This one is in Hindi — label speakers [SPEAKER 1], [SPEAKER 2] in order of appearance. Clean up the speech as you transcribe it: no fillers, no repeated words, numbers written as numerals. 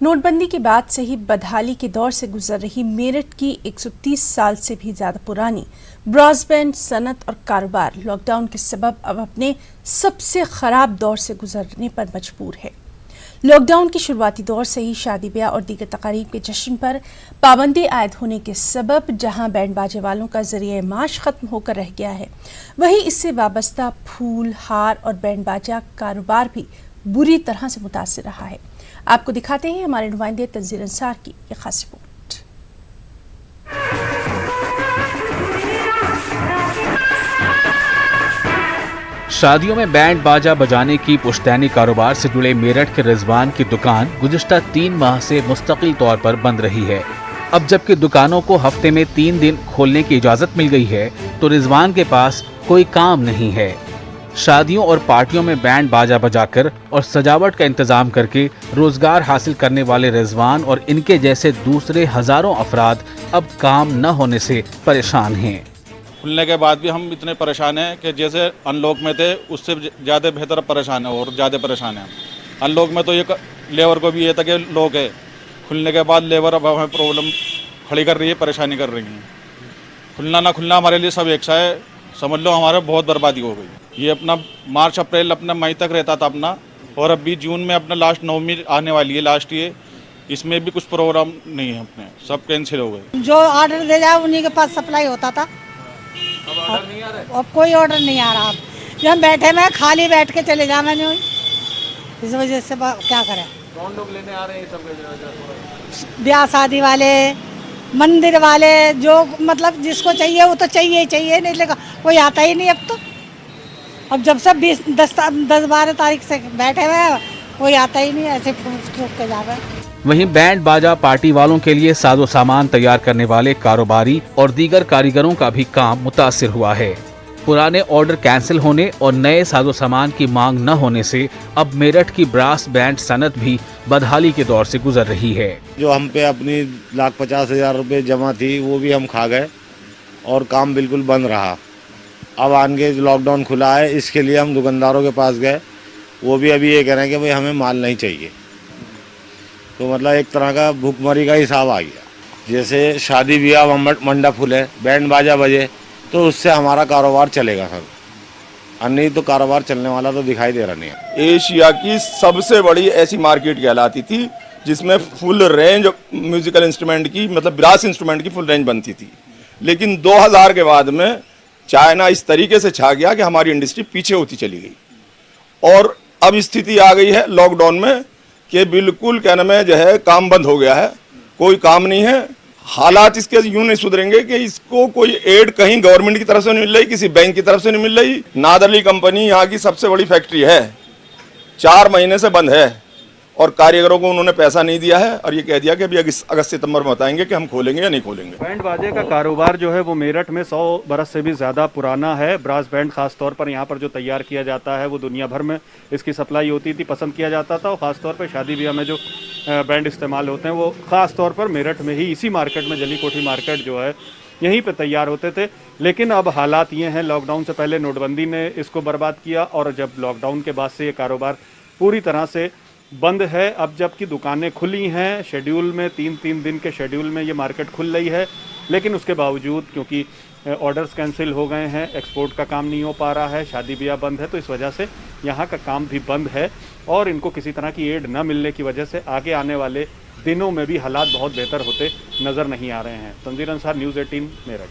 [SPEAKER 1] नोटबंदी के बाद से ही बदहाली के दौर से गुजर रही मेरठ की 130 साल से भी ज्यादा पुरानी ब्रॉडबैंड सनत और कारोबार लॉकडाउन के सबब अब अपने सबसे खराब दौर से गुजरने पर मजबूर है। लॉकडाउन के शुरुआती दौर से ही शादी ब्याह और दीगर तकारीब के जश्न पर पाबंदी आयद होने के सबब जहां बैंड बाजे वालों का जरिए माश खत्म होकर रह गया है, वहीं इससे वाबस्ता फूल, हार और बैंड बाजा कारोबार भी बुरी तरह से मुतासिर रहा है। आपको दिखाते हैं हमारे नुमाइंदे तंजीर अंसार की एक खास रिपोर्ट।
[SPEAKER 2] शादियों में बैंड बाजा बजाने की पुश्तैनी कारोबार से जुड़े मेरठ के रिजवान की दुकान गुज़िश्ता 3 माह से मुस्तकिल तौर पर बंद रही है। अब जबकि दुकानों को हफ्ते में 3 दिन खोलने की इजाजत मिल गई है, तो रिजवान के पास कोई काम नहीं है। शादियों और पार्टियों में बैंड बाजा बजाकर और सजावट का इंतजाम करके रोजगार हासिल करने वाले रिजवान और इनके जैसे दूसरे हजारों अफराद अब काम न होने से परेशान हैं।
[SPEAKER 3] खुलने के बाद भी हम इतने परेशान हैं कि जैसे अनलॉक में थे उससे ज़्यादा बेहतर परेशान है और ज़्यादा परेशान है। अनलॉक में तो ये लेबर को भी ये था कि लॉक है, खुलने के बाद लेबर अब हमें प्रॉब्लम खड़ी कर रही है, परेशानी कर रही है। खुलना ना खुलना हमारे लिए सब एक सा है, समझ लो हमारे बहुत बर्बादी हो गई। ये अपना मार्च अप्रैल अपना मई तक रहता था अपना, और अभी जून में अपना लास्ट नवमी आने वाली है, लास्ट ये, इसमें भी कुछ प्रोग्राम नहीं है, अपने सब कैंसिल हो गए।
[SPEAKER 4] जो ऑर्डर दे जाए उन्हीं के पास सप्लाई होता था।
[SPEAKER 3] अब ऑर्डर नहीं आ रहा है?
[SPEAKER 4] अब कोई ऑर्डर नहीं आ रहा। अब जब हम बैठे में खाली बैठ के चले जा, मैंने इस वजह से क्या करें।
[SPEAKER 3] कौन लोग लेने आ रहे हैं सब?
[SPEAKER 4] ब्याह शादी वाले, मंदिर वाले, जो मतलब जिसको चाहिए वो तो चाहिए ही चाहिए, नहीं लेगा कोई आता ही नहीं अब तो। अब जब सब 10-12 तारीख से बैठे हुए हैं, कोई आता ही नहीं, ऐसे फूक के जा रहे हैं।
[SPEAKER 2] वहीं बैंड बाजा पार्टी वालों के लिए साजो सामान तैयार करने वाले कारोबारी और दीगर कारीगरों का भी काम मुतासिर हुआ है। पुराने ऑर्डर कैंसिल होने और नए साजो सामान की मांग न होने से अब मेरठ की ब्रास बैंड सनत भी बदहाली के दौर से गुजर रही है।
[SPEAKER 5] जो हम पे अपनी 1,50,000 रुपये जमा थी वो भी हम खा गए और काम बिल्कुल बंद रहा। अब आगे लॉकडाउन खुला है, इसके लिए हम दुकानदारों के पास गए, वो भी अभी ये कह रहे हैं कि भाई हमें माल नहीं चाहिए। तो मतलब एक तरह का भूखमरी का हिसाब आ गया। जैसे शादी ब्याह मंडप खुले, बैंड बाजा बजे, तो उससे हमारा कारोबार चलेगा सर, और नहीं तो कारोबार चलने वाला तो दिखाई दे रहा नहीं है।
[SPEAKER 6] एशिया की सबसे बड़ी ऐसी मार्केट कहलाती थी जिसमें फुल रेंज म्यूजिकल इंस्ट्रूमेंट की, मतलब ब्रास इंस्ट्रूमेंट की फुल रेंज बनती थी। लेकिन 2000 के बाद में चाइना इस तरीके से छा गया कि हमारी इंडस्ट्री पीछे होती चली गई, और अब स्थिति आ गई है लॉकडाउन में कि बिल्कुल क्या नाम है जो है काम बंद हो गया है, कोई काम नहीं है। हालात इसके यूं नहीं सुधरेंगे कि इसको कोई एड कहीं गवर्नमेंट की तरफ से नहीं मिल रही, किसी बैंक की तरफ से नहीं मिल रही। नादरली कंपनी यहाँ की सबसे बड़ी फैक्ट्री है, 4 महीने से बंद है, और कारीगरों को उन्होंने पैसा नहीं दिया है, और ये कह दिया कि अभी अगस्त सितंबर में बताएंगे कि हम खोलेंगे या नहीं खोलेंगे।
[SPEAKER 7] बैंड बाजे का कारोबार जो है वो मेरठ में 100 बरस से भी ज़्यादा पुराना है। ब्रास बैंड खास तौर पर यहाँ पर जो तैयार किया जाता है वो दुनिया भर में इसकी सप्लाई होती थी, पसंद किया जाता था, और ख़ास तौर पर शादी ब्याह में जो बैंड इस्तेमाल होते हैं वो ख़ास तौर पर मेरठ में ही, इसी मार्केट में, जली कोठी मार्केट जो है, यहीं पे तैयार होते थे। लेकिन अब हालात ये हैं, लॉकडाउन से पहले नोटबंदी ने इसको बर्बाद किया, और जब लॉकडाउन के बाद से ये कारोबार पूरी तरह से बंद है। अब जबकि दुकानें खुली हैं, शेड्यूल में 3-3 दिन के शेड्यूल में ये मार्केट खुल रही है, लेकिन उसके बावजूद क्योंकि ऑर्डर्स कैंसिल हो गए हैं, एक्सपोर्ट का काम नहीं हो पा रहा है, शादी ब्याह बंद है, तो इस वजह से यहाँ का काम भी बंद है, और इनको किसी तरह की एड न मिलने की वजह से आगे आने वाले दिनों में भी हालात बहुत बेहतर होते नज़र नहीं आ रहे हैं। तंजीर अंसार, न्यूज़ 18 मेरठ।